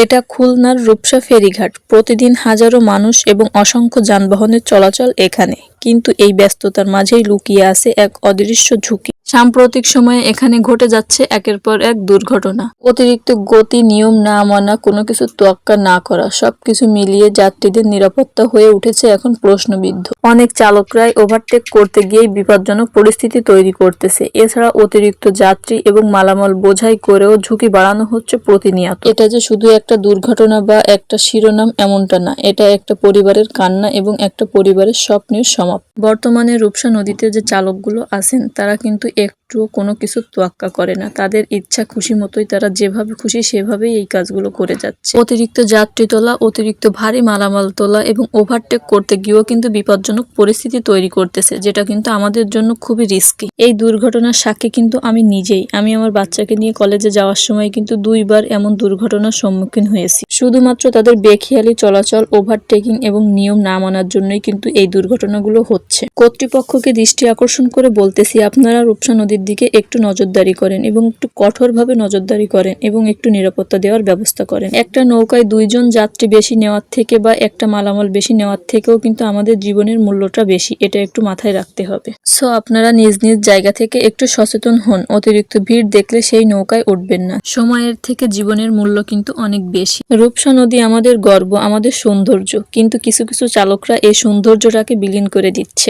এটা খুলনার রূপসা ফেরিঘাট। প্রতিদিন হাজারো মানুষ এবং অসংখ্য যানবাহনের চলাচল এখানে, কিন্তু এই ব্যস্ততার মাঝেই লুকিয়ে আছে এক অদৃশ্য ঝুঁকি। সাম্প্রতিক সময়ে এখানে ঘটে যাচ্ছে একের পর এক দুর্ঘটনা। অতিরিক্ত গতি, নিয়ম না মানা, কোনো কিছু তোয়াক্কা না করা, সবকিছু মিলিয়ে যাত্রীদের নিরাপত্তা হয়ে উঠেছে এখন প্রশ্নবিদ্ধ। অনেক চালকরাই ওভারটেক করতে গিয়েই বিপজ্জনক পরিস্থিতি তৈরি করতেছে। এছাড়া অতিরিক্ত যাত্রী এবং মালামাল বোঝাই করেও ঝুঁকি বাড়ানো হচ্ছে প্রতিনিয়ত। এটা যে শুধু একটা দুর্ঘটনা বা একটা শিরোনাম এমনটা না, এটা একটা পরিবারের কান্না এবং একটা পরিবারের স্বপ্নের সমাপ্তি। বর্তমানে রূপসা নদীতে যে চালকগুলো আছেন তারা কিন্তু একটুও কোনো কিছু তোয়াক্কা করে না। তাদের ইচ্ছা খুশি মতোই তারা যেভাবে খুশি সেভাবেই এই কাজগুলো করে যাচ্ছে। অতিরিক্ত যাত্রী তোলা, অতিরিক্ত ভারী মালামাল তোলা এবং ওভারটেক করতে গিয়েও কিন্তু বিপজ্জনক পরিস্থিতি তৈরি করতেছে, যেটা কিন্তু আমাদের জন্য খুবই রিস্কি। এই দুর্ঘটনার সাক্ষী কিন্তু আমি নিজেই। আমি আমার বাচ্চাকে নিয়ে কলেজে যাওয়ার সময় কিন্তু 2বার এমন দুর্ঘটনার সম্মুখীন হয়েছি। শুধুমাত্র তাদের বেখেয়ালি চলাচল, ওভারটেকিং এবং নিয়ম না মানার জন্যই কিন্তু এই দুর্ঘটনাগুলো হচ্ছে। কর্তৃপক্ষকে দৃষ্টি আকর্ষণ করে বলতেছি, আপনারা রূপসা নদীর দিকে একটু নজরদারি করেন এবং একটু কঠোরভাবে নজরদারি করেন এবং একটু নিরাপত্তা দেওয়ার ব্যবস্থা করেন। একটা নৌকায় 2 জন যাত্রী বেশি নেওয়ার থেকে বা একটা মালামাল বেশি নেওয়ার থেকেও কিন্তু আমাদের জীবনের মূল্যটা বেশি, এটা একটু মাথায় রাখতে হবে। সো আপনারা নিজ নিজ জায়গা থেকে একটু সচেতন হন। অতিরিক্ত ভিড় দেখলে সেই নৌকায় উঠবেন না। সময়ের থেকে জীবনের মূল্য কিন্তু অনেক বেশি। রূপসা নদী আমাদের গর্ব, আমাদের সৌন্দর্য, কিন্তু কিছু কিছু চালকরা এই সৌন্দর্যটাকে বিলীন করে দিচ্ছে।